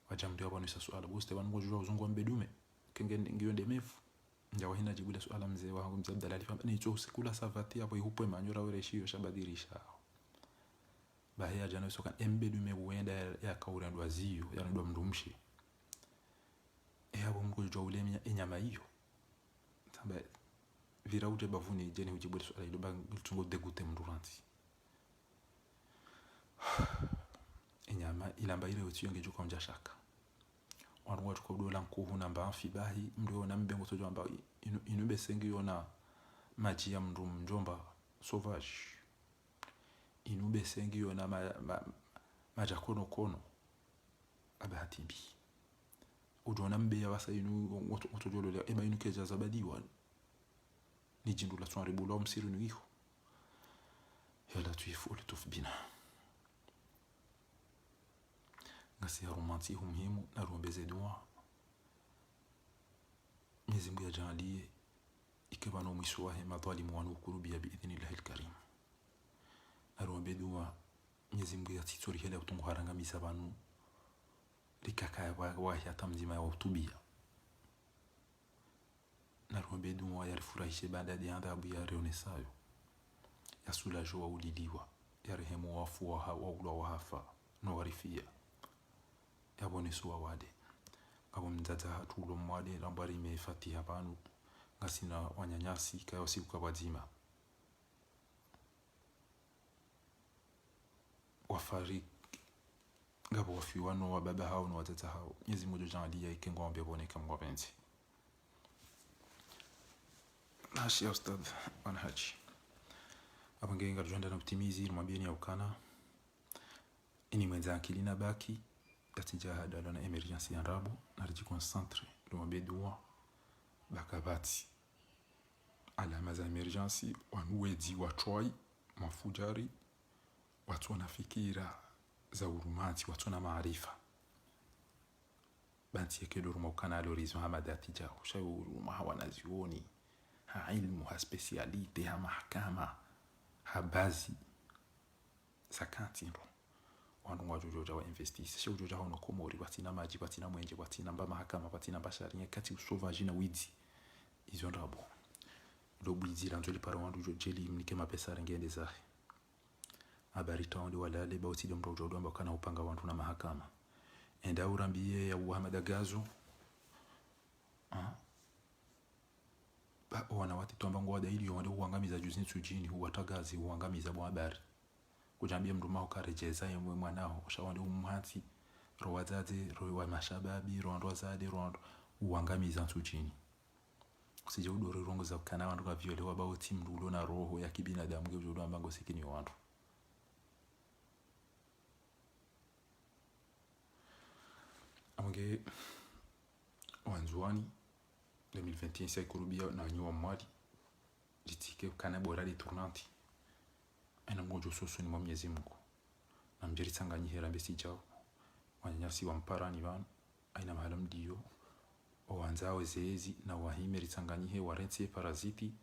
[SPEAKER 1] wajamdi wabanu isa suala buste wangu jua uzungu wa mbedume kenge ngiyonde mefu njawa hina jibula suala mzee wangu mzee Abdalali famba ni cho sikula savati hapo ihupwe manyora wereshiyo shabadirisha bahia jana soka embedume uenda ya kaura ndo aziyo ya ndo mndumshi hapo mko jua ulemia enyama hiyo tamba vira uje bavuni jeni ujibu swala hilo ba tungo degute mduranti enyama ilamba ile utiyonge juko mjashaka wanwa tuko dola nkuhu namba afibahi mdo na mbengo tojo amba inube sengi yona maji ya mndu mjomba sauvage inube sengi yona majakono kono abahatimbi udona mbe ya wasa inu otojolo le ema inu keja zabadiwa ni jindu la tuaribu la msiru nuiho yala tuifu ulituf bina ngasi ya romanti muhimu na rumbeze dua Mwenyezi Mungu ajalie ikiwa na mwisho wa madhalimu wanaokurubia biidhnillahi alkarim na rumbe dua Mwenyezi Mungu atitori hele utungu haranga misabanu likaka wa yatamzima ya utubia na rumbe dua yarifurahishe baada ya adhabu ya reonesayo yasulajwa uliliwa yarehemu wafu wa ula wahafa no warifia yabone suwa wade abo mdada hatulo mwade lambari imefatiha banu ngasina wanyanyasi kayo siku kabadima wafari gabo wafiwano wa baba hao na watata hao Mwenyezi Mungu jalia ikengombe bone kama benzi nashi ya ustad wanhaji abangenga rujanda na optimizi mwambieni ya ukana ini mwenza akilina baki yatijaha dala na emergency ya rabu na riji concentre lumwambie dua bakabati alama za emergency wanuwezi watwai mafujari watu wanafikira za urumati watu na maarifa banti yake luruma ukana alorizo hamadati jao shayu uruma hawanazioni ha ilmu ha specialite ha mahakama ha bazi sakantiro wanu wajojoja wa investisi sho jojoja hono Komori batina maji batina mwenje batina mba mahakama batina bashari kati usovaji na wizi izo ndabo lobwizi lanjoli para wandu jojeli mnike mapesa rengende zahe habari tawandi walale bauti domro jodo amba kana upanga wandu na mahakama enda urambie ya Muhammad Gazo wanawati tuamba ngo wadaili wande uangamiza juzi nsujini huwatagazi uangamiza bwa habari kujambia mnduma ukarejeza yemwe mwanao shawande umhati rowazaze rowa mashababi rondo zade rondo uangamiza nsujini usije udore rongo za kana wandu kavyolewa bao timu ulo na roho ya kibinadamu ngejo ndo ambango sikini wandu amonge wanzuani 2021 sai kurubia na nyua mwali litike kana bora li tournanti ana ngojo soso ni Mwenyezi Mungu na mjeri tsanganyi hera mbesi jao wanyasi wa mparani van aina mahalam dio owanzawe zezi na wahimeri tsanganyi he warentie paraziti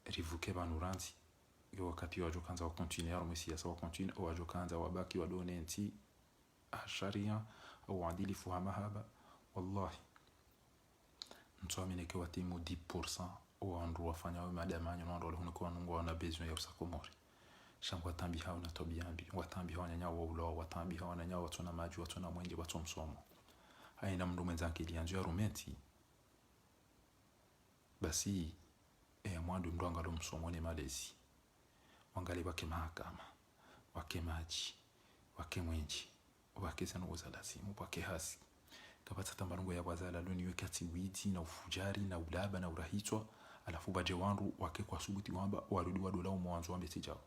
[SPEAKER 1] rivuke banuranzi yo wakati wajo kanza wa continuer mwesi ya sawa continue wajo kanza wabaki wadone nti asharia au adili fuhama haba wallahi mtuamine kwa timu 10% wandu wafanya wa madamanyo na wandu hunikuwa nungu wana besoin ya usakomori shangu watambi hao na tobiambi watambi hao nyanya wa ulo watambi hao nyanya watu na maji watu na mwenje watu msomo haina mndu mwenzake ilianzo ya rumenti basi mwandu mndu angalo msomo ni malezi wangali wake mahakama wake maji wake mwenje wake zanu uzalazimu wake hasi kapata tambarungo ya wazala loni wekati witi na ufujari na ulaba na urahitwa alafu baje wandu wake kwa subuti wamba warudi wadola mwanzo wambe tijao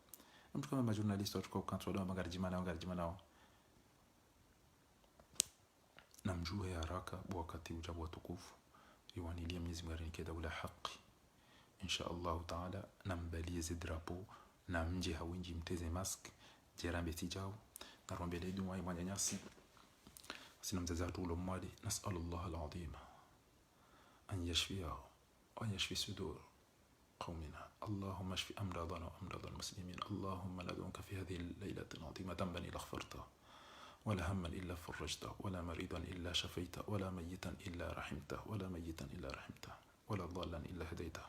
[SPEAKER 1] mtu kama majournalist watu kwa kanto wado ngarijimana na mjue ya haraka wakati ujabu watukufu iwanilia Mwenyezi Mungu anikeda ula haki insha Allah taala na mbalie zidrapo na mje hawinji mteze mask jerambe tijao na rombele duwa imanyanyasi سنمتزعت الأموال نسأل الله العظيم أن يشفيه وأن يشفي صدور قومنا اللهم اشف أمراضنا وأمراض المسلمين اللهم ندعوك في هذه الليلة العظيمة ذنبا إلا غفرته ولا هما إلا فرجته ولا مريضا إلا شفيته ولا ميتا إلا رحمته ولا ميتا إلا رحمته ولا ضالا إلا هديته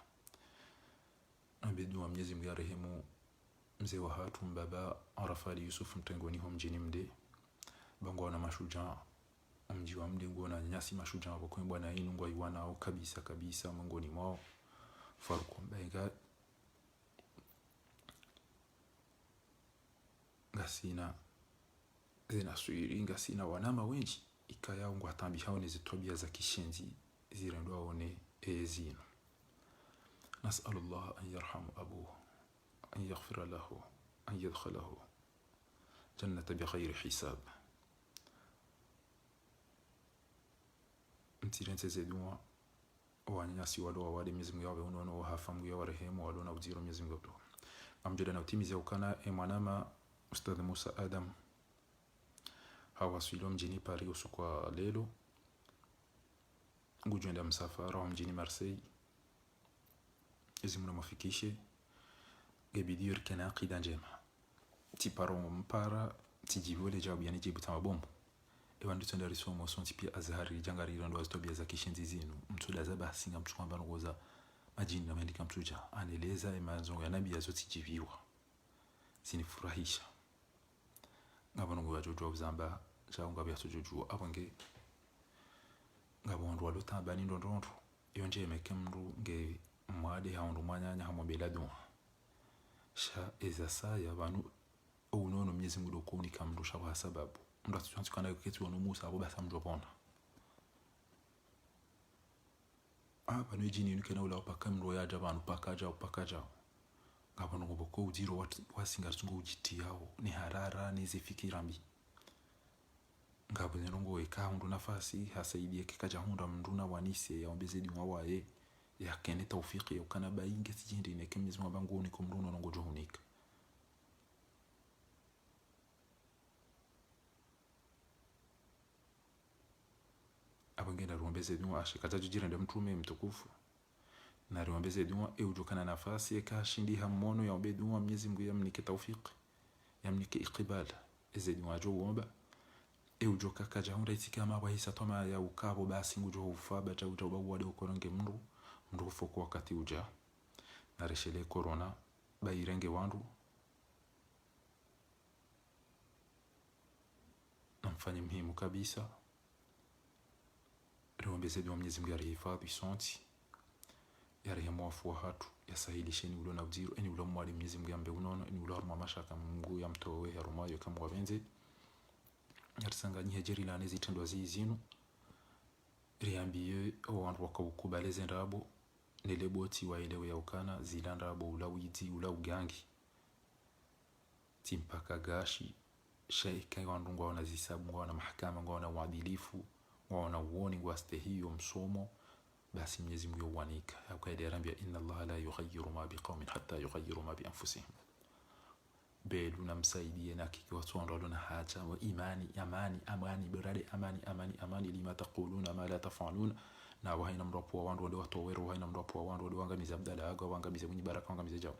[SPEAKER 1] بدو Mwenyezi Mungu arehemu mzee wa hatu mbaba Arafali Yusuf mtengoni ho mjini Mde bango na mashujaa mji wa Mde ngona nyasi mashujaa wako bwana inu ngwa iwana au kabisa mngoni mwao faruko mbega ngasina zina suiri ngasina wanama wengi ikaya ngwa tambi hao ni zitobia za kishenzi zirendwa one ezino نسأل الله أن يرحم أبوه أن يغفر له أن يدخله جنة بغير حساب mtiren tezedwa wanyasi walo wale Mwenyezi Mungu yawe unono hafamu ya warehemu walo na uziro Mwenyezi Mungu amjada na utimiza ukana mwanama Ustadh Musa Adam hawasilo mjini Paris usukwa lelo ngujenda msafara wa mjini Marseille izimuna mafikishe gebidir kana aqida njema tiparo mpara tijibole jawabu yani jibu tamabombo ewandu tenda risomo sonti pia azhari jangari ndo azitobia za kishenzi zinu mtuda za basi ngamtu kwamba ngoza majini na maandika mtuja anaeleza imanzo ya nabii azotijiviwa sinifurahisha ngabo ngo wajojo uzamba chaunga bya sojojo abange ngabo ndo walotamba ni ndo yonje mekemru nge mwade haundu mwanyanya hamwambela dua sha eza saya banu unono Mwenyezi Mungu dokunika mndusha kwa sababu ndo tunatukana kitu ono Musa abo basa mjopona aba no jini nikena ula opaka mndo ya jabanu pakaja ngabo ngo boko ujiro watu wasinga tungo ujiti yao ni harara ni zifikira mbi ngabo nrongo ekaundu nafasi hasaidie kikaja hunda mnduna wanise yaombezedi mwawaye ya kene tawfiki ukana bayinga tijindi ne Mwenyezi Mungu bangoni kumruno nongojo hunika abangenda ruombeze dua ashikaza jira ndio mtume mtukufu na ruombeze dua ujukana nafasi ekashindi hamono ya dua Mwenyezi Mungu yamnike tawfiki yamnike iqbal ezedwa joomba ujoka kaja hunda itikama wa hisa toma ya ukabo basi ngujo ufaba cha ujoba wade ukoronge mndu foko wakati uja na reshele corona bairenge wandu namfanye muhimu kabisa ruombeze dua Mwenyezi Mungu arihifadhi sonti yarehemu afua hatu yasahilisheni ulo na udziro eni ulo mwali Mwenyezi Mungu yambe unono eni ulo haruma mashaka Mungu yamtowe harumayo kama wavenze yarsanganye jeri la nezi tendwa zinu riambiye wantu wakaukubaleze ndabo neleboti waelewe yaukana zilandabo ulawiti ulaugangi timpaka gashi shaika wandu ngwana zisabu ngwana mahakama ngwana uadilifu ngwana uoni ngwaste hiyo msomo basi Mwenyezi Mungu yuwanika akaida rambia inna Allah la yughayyiru ma biqaumin hatta yughayyiru ma bi anfusihim belu namsaidie na kiki watu ndo na haja wa imani amani birade amani lima taquluna ma la tafaluna na wahaina mrapo wandu ndo watu weru wahaina mrapo wandu ndo wangamiza abdala aga wangamiza mwenye baraka wangamiza jao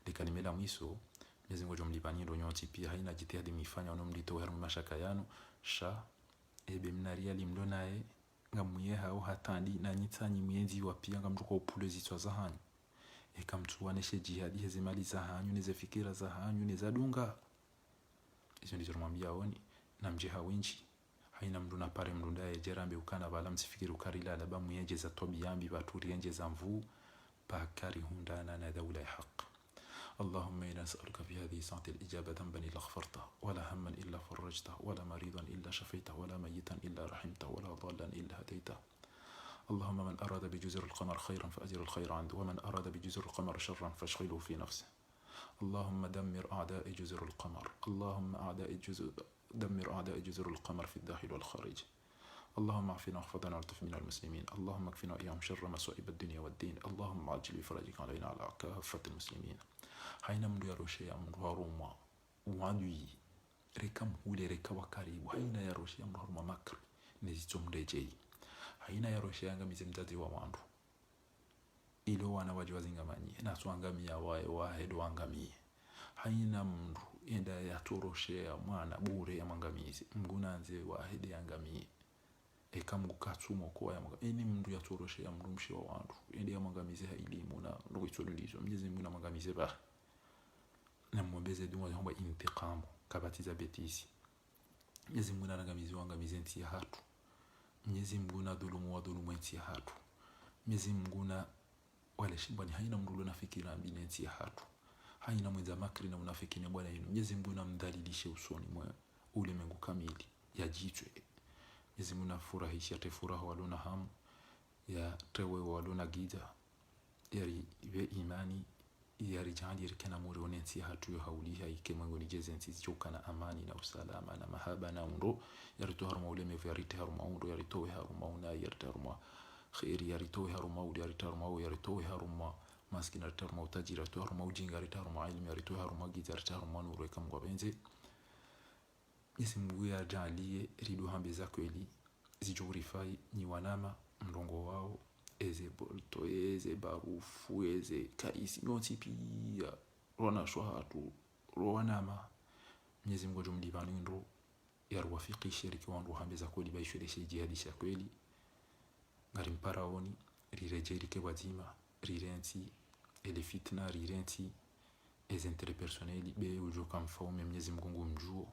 [SPEAKER 1] likalimela mwiso Mwenyezi Mungu jomlipani ndo nyoti pia haina jitihadi mifanya onomlito haru mashaka yanu sha ebe mnaria limdo naye ngamuye hao hatandi na nyitanyi mwenzi wa pia ngamtuko upule zitwa za hanyu ekamtuaneshe jihadi hezi mali za hanyu neze fikira za hanyu neza dunga hizo ndizo rumambia oni na mjeha winchi haina mdu na pare mdu ndaye jerambe ukana bala msifikiri ukarila alaba mwenje za tobi yambi baturi enje za mvu pakari hundana na dawla ya haq اللهم إنا نسألك في هذه ساعة الإجابة ذنبا إلا غفرته ولا هما إلا فرجته ولا مريضا إلا شفيته ولا ميتا إلا رحمته ولا ضالا إلا هديته اللهم من أراد بجزر القمر خيرا فأجر الخير عنده ومن أراد بجزر القمر شرا فاشغله في نفسه اللهم دمر أعداء جزر القمر اللهم دمر أعداء جزر القمر في الداخل والخارج اللهم اعفنا واحفظنا والطف من المسلمين اللهم اكفنا إياهم شر مصائب الدنيا والدين اللهم عجل بفرجك علينا على كافة المسلمين haina mdu ya roshe ya mdu haruma uadui reka mhule reka wakaribu haina ya roshe ya mdu haruma makri nezito mrejei haina ya roshe ya ngamize mzazi wa wandu ilo wana wajiwa zingamanyi na suangamia wahedo wangamie haina mdu enda ya toroshe ya mwana bure ya mangamizi mgunanze wahede ya ngamie eka mgu katsumo kwa ya mangamizi eni mdu ya toroshe ya mdu mshi wa wandu ende ya mangamizi hailimu na nukitolulizo Mwenyezi Mungu na mangamizi bahi na mwambeze dunga hamba intiqamu kabatiza betisi Mwenyezi Mungu anangamizi wangamizi nti ya hatu Mwenyezi Mungu na dhulumu wa dhulumu nti ya hatu Mwenyezi Mungu na wale shimbani haina mdulo na fikira mbine nti ya hatu haina mwenza makri na unafiki ni bwana yenu Mwenyezi Mungu na mdhalilishe usoni mwa ule mengu kamili ya jichwe Mwenyezi Mungu na furahisha tefuraha walona hamu ya tewe walona giza yari iwe imani yari jandi rikana muri onensi hatu yo hauliha ikemwango nijezensi zikana amani na usalama na mahaba na undo yari to haruma ule mevu yari haruma undo yari to haruma una yari haruma khairi yari to haruma udi yari haruma yari to haruma maskini yari haruma utajira to haruma ujinga yari haruma ilmu yari to haruma giza yari haruma nuru ikamwa benze Mwenyezi ya jalie rido hambe za kweli zijurifai ni wanama mrongo wao eze bolto eze barufu eze kaisi nyoti pia rona shwatu rowanama Mwenyezi Mungu jumlibani ndo yarwafiki shiriki wandu hambeza kweli baishirishe jihadisha kweli ngari mparaoni rirejerike wazima rirenti ele fitna rirenti eze interpersoneli be ujoka mfaume Mwenyezi Mungu mjuo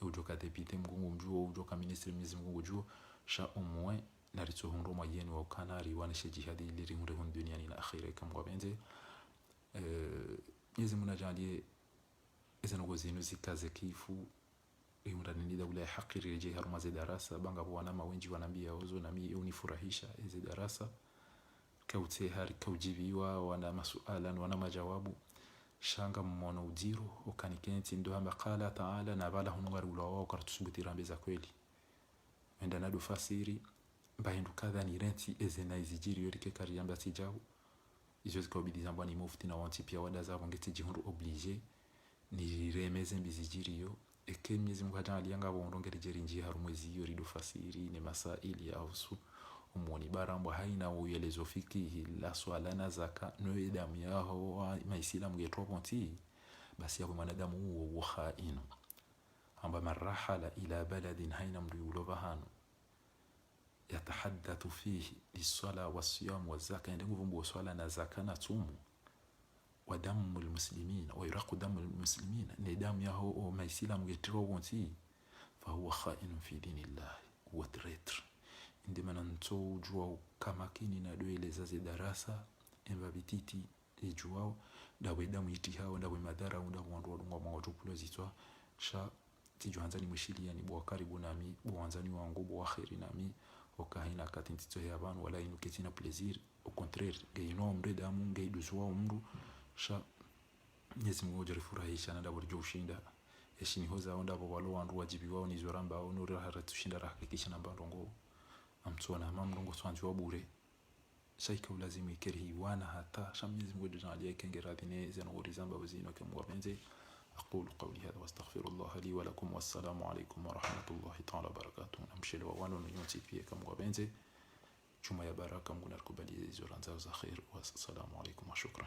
[SPEAKER 1] ujoka depute Mungu mjuo ujoka ministre Mwenyezi Mungu mjuo sha umwe na rituhundo mayeni wa kanari wanishe jihadi ili rimure hun duniani na akhira kama wabenze Mwenyezi Mungu ajalie izo ngozinu zikaze kifu rimura ni dawla ya haki reje haruma za darasa banga bwana mawenji wanambia ozo na mimi unifurahisha hizo darasa kaute hari kaujibiwa wana masuala wana majawabu shanga mmono udiro ukanikenti ndo hamba qala taala na bala hunwari ulawa kartusubuti rambe za kweli enda nadu fasiri bahindu kadha ni renti ezena izijiri yorike kariyamba tijao izo zikobidi zambwa ni mufti na wanti pia wadaza wangeti jihundu oblige ni remeze mbizijiri yo eke Mwenyezi Mungu ajalianga bondongere jerinji harumwezi yo rido fasiri ni masaili ya usu umwoni barambwa haina uyelezo fikihi la swala na zaka no edamu yaho maisilamu yetroponti basi ya mwanadamu huo khainu amba marahala ila baladin haina mdu ulovahano yatahaddathu fihi lisala wasiyam wazaka ndengo vumbu swala na zaka na tumu wa damu almuslimin wa iraqu damu almuslimin ni damu yaho maisilamu yetroponti fa huwa khainu fi dinillah wa traitor ndima nanto jua kama kini na doele za darasa emba bititi ejuao dawe damu iti hao dawe madhara unda wandu wadunga mwato zitwa sha tijuanza ni mwishilia ni bwa karibu nami bwanzani wangu bwa kheri nami okahina katintito ya abantu wala inuketi na plaisir au contraire gaino mre damu gaiduswa mru sha Mwenyezi Mungu jarifurahisha na dawo ushinda eshini hoza onda abo walo wandu wajibi wao ni zoramba au nuri haratushinda rahakikisha na bandongo amtsona mamrongo swanzi wa bure shaika lazima ikeri wana hata sha Mwenyezi Mungu jalia kengera dine zanuri zamba wazino kama wapenze أقول قولي هذا واستغفر الله لي ولكم والسلام عليكم ورحمة الله تعالى وبركاته نمشي لوانو نيوتي فيه كم وبنزي شما يا بركة مغنى الكبالي زوران زاوزا خير والسلام عليكم وشكرا